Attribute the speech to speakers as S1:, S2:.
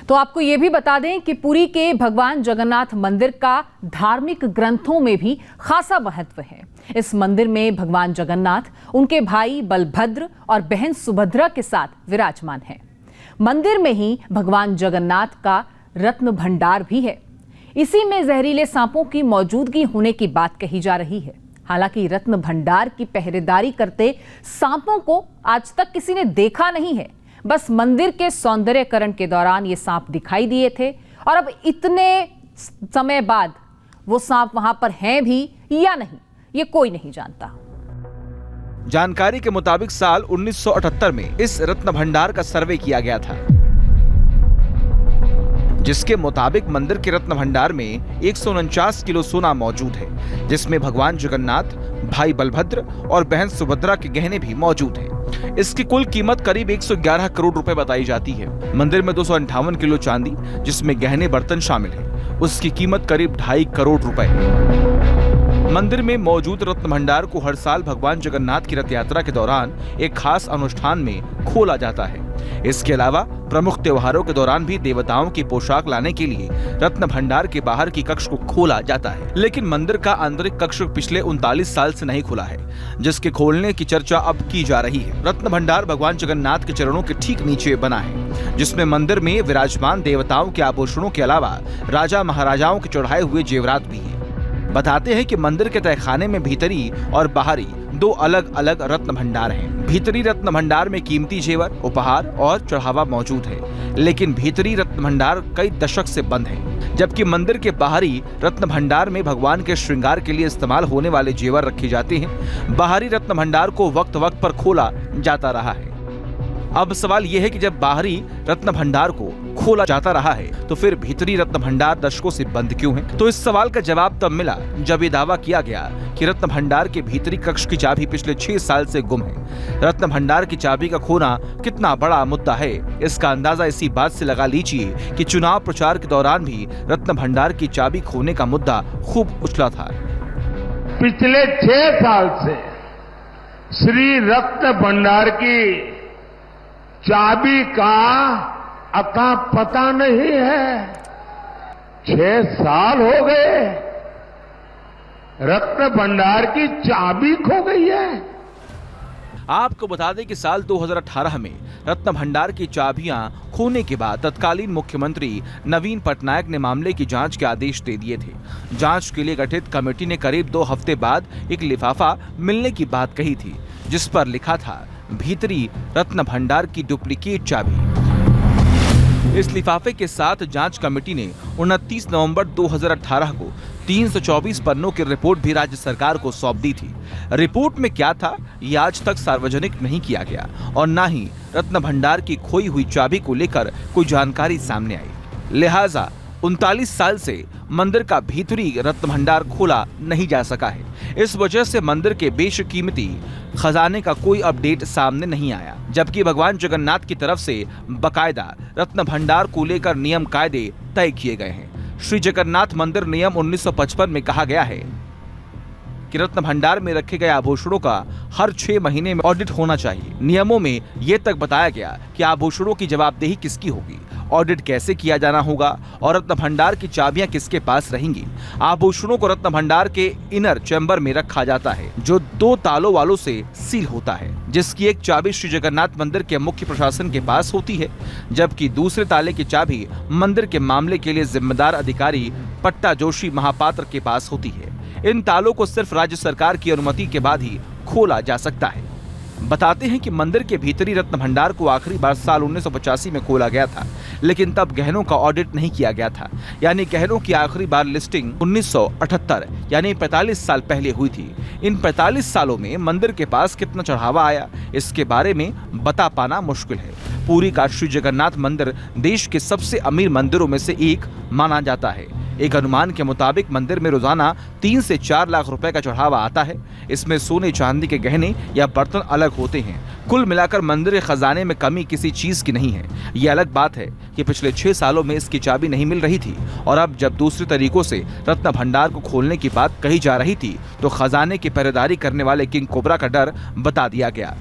S1: तो आपको ये भी बता दें कि पुरी के भगवान जगन्नाथ मंदिर का धार्मिक ग्रंथों में भी खासा महत्व है। इस मंदिर में भगवान जगन्नाथ उनके भाई बलभद्र और बहन सुभद्रा के साथ विराजमान हैं। मंदिर में ही भगवान जगन्नाथ का रत्न भंडार भी है। इसी में जहरीले सांपों की मौजूदगी होने की बात कही जा रही है। हालांकि रत्न भंडार की पहरेदारी करते सांपों को आज तक किसी ने देखा नहीं है। बस मंदिर के सौंदर्यकरण के दौरान ये सांप दिखाई दिए थे और अब इतने समय बाद वो सांप वहां पर हैं भी या नहीं, ये कोई नहीं जानता।
S2: जानकारी के मुताबिक साल 1978 में इस रत्न भंडार का सर्वे किया गया था, जिसके मुताबिक मंदिर के रत्न भंडार में 149 किलो सोना मौजूद है, जिसमें भगवान जगन्नाथ, भाई बलभद्र और बहन सुभद्रा के गहने भी मौजूद हैं। इसकी कुल कीमत करीब 111 करोड़ रुपए बताई जाती है। मंदिर में 258 किलो चांदी, जिसमें गहने बर्तन शामिल है, उसकी कीमत करीब 2.5 करोड़ रुपए है। मंदिर में मौजूद रत्न भंडार को हर साल भगवान जगन्नाथ की रथ यात्रा के दौरान एक खास अनुष्ठान में खोला जाता है। इसके अलावा प्रमुख त्योहारों के दौरान भी देवताओं की पोशाक लाने के लिए रत्न भंडार के बाहर की कक्ष को खोला जाता है। लेकिन मंदिर का आंतरिक कक्ष पिछले 39 साल से नहीं खुला है, जिसके खोलने की चर्चा अब की जा रही है। रत्न भंडार भगवान जगन्नाथ के चरणों के ठीक नीचे बना है, जिसमें मंदिर में विराजमान देवताओं के आभूषणों के अलावा राजा महाराजाओं के चढ़ाए हुए जेवरात भी हैं। बताते हैं कि मंदिर के तहखाने में भीतरी और बाहरी दो अलग अलग रत्न भंडार हैं। भीतरी रत्न भंडार में कीमती जेवर, उपहार और चढ़ावा मौजूद है, लेकिन भीतरी रत्न भंडार कई दशक से बंद है। जबकि मंदिर के बाहरी रत्न भंडार में भगवान के श्रृंगार के लिए इस्तेमाल होने वाले जेवर रखे जाते हैं। बाहरी रत्न भंडार को वक्त वक्त पर खोला जाता रहा है। अब सवाल यह है कि जब बाहरी रत्न भंडार को खोला जाता रहा है तो फिर भीतरी रत्न भंडार दशकों से बंद क्यों है? तो इस सवाल का जवाब तब मिला जब ये दावा किया गया कि रत्न भंडार के भीतरी कक्ष की चाबी पिछले 6 साल से गुम है। रत्न भंडार की चाबी का खोना कितना बड़ा मुद्दा है, इसका अंदाजा इसी बात से लगा लीजिए कि चुनाव प्रचार के दौरान भी रत्न भंडार की चाबी खोने का मुद्दा खूब उछला था।
S3: पिछले 6 साल से श्री रत्न भंडार की चाबी का अता पता नहीं है। 6 साल हो गए, रत्न भंडार की चाबी खो गई है।
S2: आपको बता दें कि साल 2018 में रत्न भंडार की चाबियां खोने के बाद तत्कालीन मुख्यमंत्री नवीन पटनायक ने मामले की जांच के आदेश दे दिए थे। जांच के लिए गठित कमेटी ने करीब 2 हफ्ते बाद एक लिफाफा मिलने की बात कही थी, जिस पर लिखा था भीतरी रत्न भंडार की डुप्लीकेट चाबी। इस लिफाफे के साथ जांच कमेटी ने 29 नवंबर 2018 को 324 पन्नों की रिपोर्ट भी राज्य सरकार को सौंप दी थी। रिपोर्ट में क्या था ये आज तक सार्वजनिक नहीं किया गया और न ही रत्न भंडार की खोई हुई चाबी को लेकर कोई जानकारी सामने आई। लिहाजा 39 साल से मंदिर का भीतरी रत्न भंडार खोला नहीं जा सका है। इस वजह से मंदिर के बेशकीमती खजाने का कोई अपडेट सामने नहीं आया, जबकि भगवान जगन्नाथ की तरफ से बकायदा रत्न भंडार को लेकर नियम कायदे तय किए गए हैं। श्री जगन्नाथ मंदिर नियम 1955 में कहा गया है कि रत्न भंडार में रखे गए आभूषणों का हर 6 महीने में ऑडिट होना चाहिए। नियमों में यह तक बताया गया कि आभूषणों की जवाबदेही किसकी होगी, ऑडिट कैसे किया जाना होगा और रत्न भंडार की चाबियां किसके पास रहेंगी। आभूषणों को रत्न भंडार के इनर चैम्बर में रखा जाता है, जो 2 तालों वालों से सील होता है, जिसकी एक चाबी श्री जगन्नाथ मंदिर के मुख्य प्रशासन के पास होती है, जबकि दूसरे ताले की चाबी मंदिर के मामले के लिए जिम्मेदार अधिकारी पट्टा जोशी महापात्र के पास होती है। इन तालों को सिर्फ राज्य सरकार की अनुमति के बाद ही खोला जा सकता है। बताते हैं कि मंदिर के भीतरी रत्न भंडार को आखिरी बार साल 1985 में खोला गया था, लेकिन तब गहनों का ऑडिट नहीं किया गया था। यानी गहनों की आखिरी बार लिस्टिंग 1978 यानी 45 साल पहले हुई थी। इन 45 सालों में मंदिर के पास कितना चढ़ावा आया, इसके बारे में बता पाना मुश्किल है। पुरी का श्री जगन्नाथ मंदिर देश के सबसे अमीर मंदिरों में से एक माना जाता है। एक अनुमान के मुताबिक मंदिर में रोजाना 3 से 4 लाख रुपए का चढ़ावा आता है। इसमें सोने चांदी के गहने या बर्तन अलग होते हैं। कुल मिलाकर मंदिर के खजाने में कमी किसी चीज की नहीं है। ये अलग बात है कि पिछले 6 सालों में इसकी चाबी नहीं मिल रही थी और अब जब दूसरे तरीकों से रत्न भंडार को खोलने की बात कही जा रही थी तो खजाने की पहरेदारी करने वाले किंग कोबरा का डर बता दिया गया।